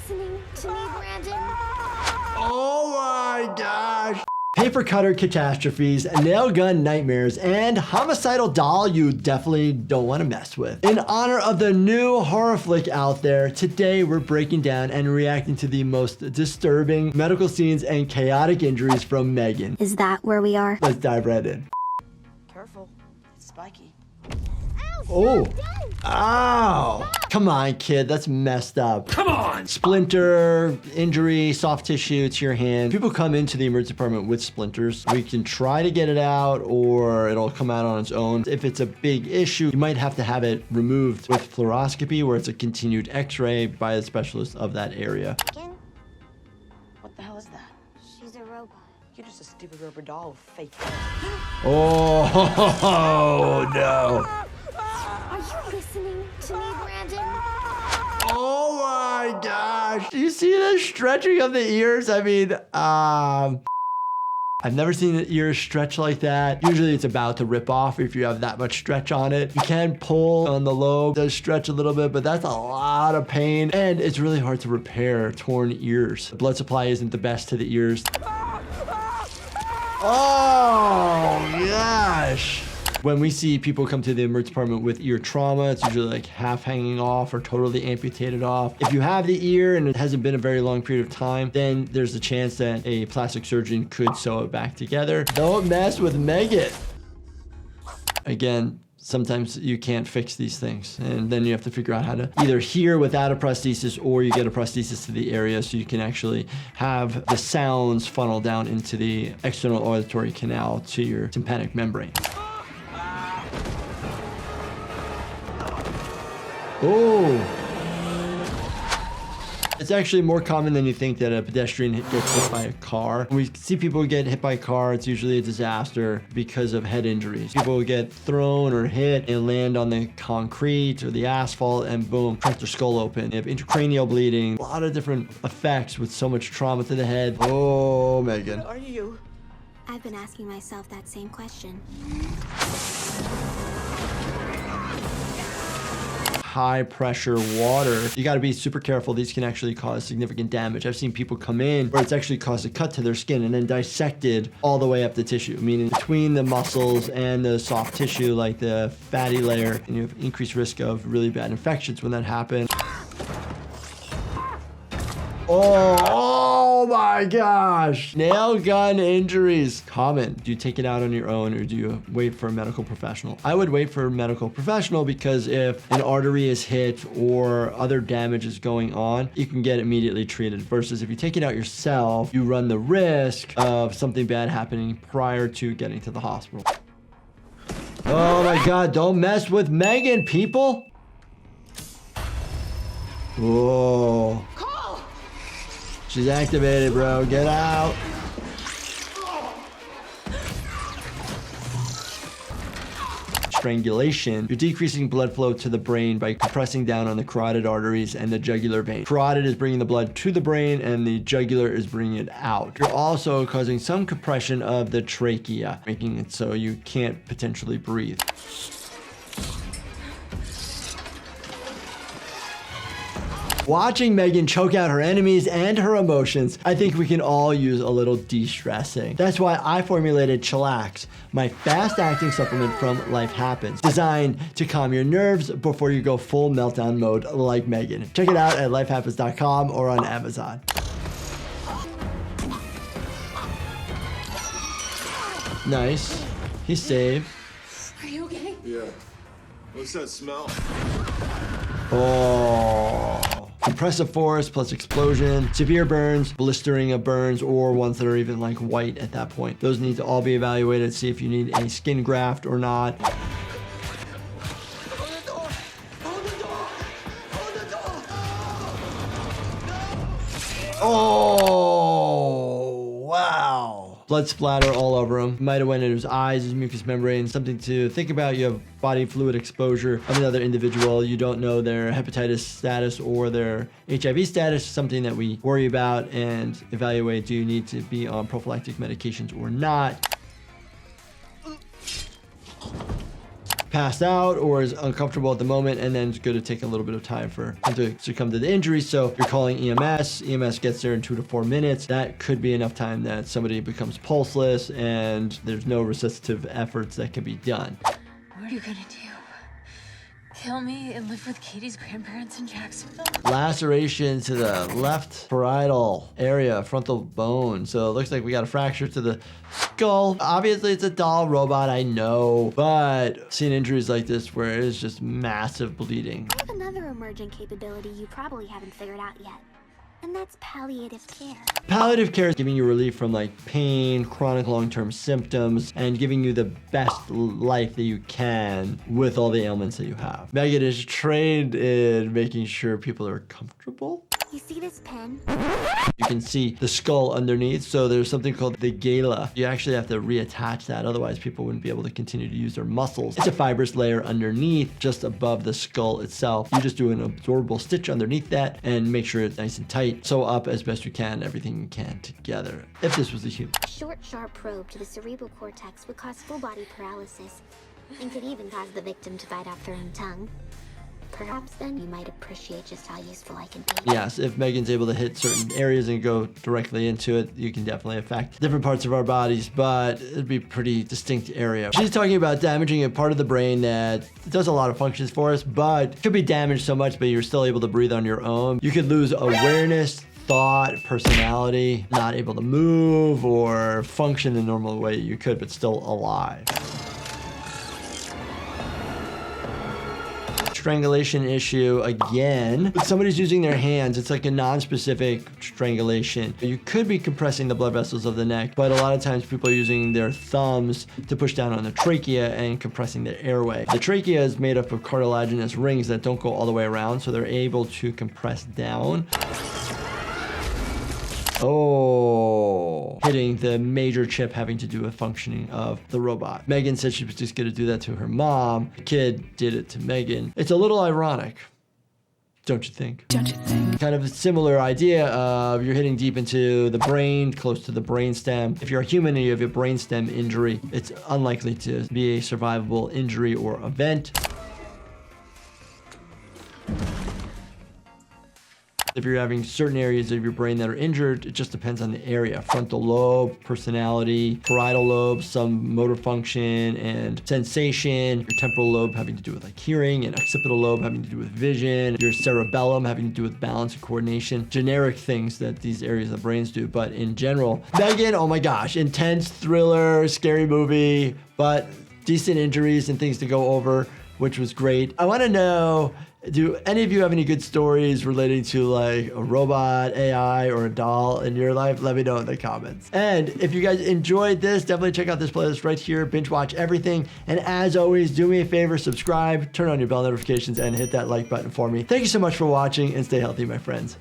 listening to me, Brandon? Oh my gosh. Paper cutter catastrophes, nail gun nightmares, and homicidal doll you definitely don't want to mess with. In honor of the new horror flick out there, today we're breaking down and reacting to the most disturbing medical scenes and chaotic injuries from M3GAN. Is that where we are? Let's dive right in. Careful, it's spiky. Oh. Ow. Come on, kid. That's messed up. Come on! Splinter, injury, soft tissue to your hand. People come into the emergency department with splinters. We can try to get it out or it'll come out on its own. If it's a big issue, you might have to have it removed with fluoroscopy, where it's a continued x-ray by the specialist of that area. What the hell is that? She's a robot. You're just a stupid rubber doll with fake. Oh, no. Are you listening to me, Brandon? Oh my gosh. Do you see the stretching of the ears? I mean, I've never seen an ear stretch like that. Usually it's about to rip off if you have that much stretch on it. You can pull on the lobe, it does stretch a little bit, but that's a lot of pain. And it's really hard to repair torn ears. The blood supply isn't the best to the ears. Oh gosh. When we see people come to the emergency department with ear trauma, it's usually like half hanging off or totally amputated off. If you have the ear and it hasn't been a very long period of time, then there's a chance that a plastic surgeon could sew it back together. Don't mess with M3GAN. Again, sometimes you can't fix these things, and then you have to figure out how to either hear without a prosthesis or you get a prosthesis to the area so you can actually have the sounds funnel down into the external auditory canal to your tympanic membrane. Oh, it's actually more common than you think that a pedestrian gets hit by a car. When we see people get hit by a car, it's usually a disaster because of head injuries. People get thrown or hit and land on the concrete or the asphalt and boom, crack their skull open. They have intracranial bleeding, a lot of different effects with so much trauma to the head. Oh, M3GAN. Are you? I've been asking myself that same question. High pressure water. You got to be super careful. These can actually cause significant damage. I've seen people come in where it's actually caused a cut to their skin and then dissected all the way up the tissue, meaning between the muscles and the soft tissue, like the fatty layer, and you have increased risk of really bad infections when that happens. Oh my gosh. Nail gun injuries. Common. Do you take it out on your own or do you wait for a medical professional? I would wait for a medical professional because if an artery is hit or other damage is going on, you can get immediately treated. Versus if you take it out yourself, you run the risk of something bad happening prior to getting to the hospital. Oh my God, don't mess with M3GAN, people. Whoa. She's activated, bro. Get out. Strangulation. You're decreasing blood flow to the brain by compressing down on the carotid arteries and the jugular vein. Carotid is bringing the blood to the brain and the jugular is bringing it out. You're also causing some compression of the trachea, making it so you can't potentially breathe. Watching M3GAN choke out her enemies and her emotions, I think we can all use a little de-stressing. That's why I formulated Chillax, my fast-acting supplement from Life Happens, designed to calm your nerves before you go full meltdown mode like M3GAN. Check it out at lifehappens.com or on Amazon. Nice. He's saved. Are you okay? Yeah. What's that smell? Oh. Compressive force plus explosion, severe burns, blistering of burns, or ones that are even like white at that point. Those need to all be evaluated, see if you need a skin graft or not. Oh, wow. Blood splatter all over him. Might have went in his eyes, his mucous membrane. Something to think about. You have body fluid exposure of another individual. You don't know their hepatitis status or their HIV status. Something that we worry about and evaluate. Do you need to be on prophylactic medications or not? passed out or is uncomfortable at the moment, and then it's going to take a little bit of time for him to succumb to the injury. So you're calling EMS. EMS gets there in 2 to 4 minutes. That could be enough time that somebody becomes pulseless and there's no resuscitative efforts that can be done. What are you gonna do? Kill me and live with Katie's grandparents in Jacksonville? Laceration to the left parietal area, frontal bone. So it looks like we got a fracture to the skull. Obviously, it's a doll robot, I know, but seeing injuries like this where it is just massive bleeding. I have another emergent capability you probably haven't figured out yet, and that's palliative care. Palliative care is giving you relief from like pain, chronic long-term symptoms, and giving you the best life that you can with all the ailments that you have. M3GAN is trained in making sure people are comfortable. You see this pen? You can see the skull underneath, so there's something called the gala. You actually have to reattach that, otherwise people wouldn't be able to continue to use their muscles. It's a fibrous layer underneath, just above the skull itself. You just do an absorbable stitch underneath that and make sure it's nice and tight. Sew up as best you can, everything you can together. If this was a human. A short, sharp probe to the cerebral cortex would cause full body paralysis and could even cause the victim to bite off their own tongue. Perhaps then you might appreciate just how useful I can be. Yes, if M3GAN's able to hit certain areas and go directly into it, you can definitely affect different parts of our bodies, but it'd be a pretty distinct area. She's talking about damaging a part of the brain that does a lot of functions for us, but could be damaged so much, but you're still able to breathe on your own. You could lose awareness, thought, personality, not able to move or function the normal way you could, but still alive. Strangulation issue again. If somebody's using their hands, it's like a non-specific strangulation. You could be compressing the blood vessels of the neck, but a lot of times people are using their thumbs to push down on the trachea and compressing the airway. The trachea is made up of cartilaginous rings that don't go all the way around, so they're able to compress down. Oh, hitting the major chip having to do with functioning of the robot. M3GAN said she was just gonna do that to her mom. The kid did it to M3GAN. It's a little ironic, don't you think? Don't you think? Kind of a similar idea of you're hitting deep into the brain, close to the brainstem. If you're a human and you have a brainstem injury, it's unlikely to be a survivable injury or event. If you're having certain areas of your brain that are injured, it just depends on the area. Frontal lobe, personality, parietal lobe, some motor function and sensation. Your temporal lobe having to do with like hearing, and occipital lobe having to do with vision. Your cerebellum having to do with balance and coordination. Generic things that these areas of the brains do, but in general. M3GAN, oh my gosh, intense thriller, scary movie, but decent injuries and things to go over, which was great. I want to know, do any of you have any good stories relating to like a robot, AI, or a doll in your life? Let me know in the comments. And if you guys enjoyed this, definitely check out this playlist right here. Binge watch everything. And as always, do me a favor, subscribe, turn on your bell notifications, and hit that like button for me. Thank you so much for watching, and stay healthy, my friends.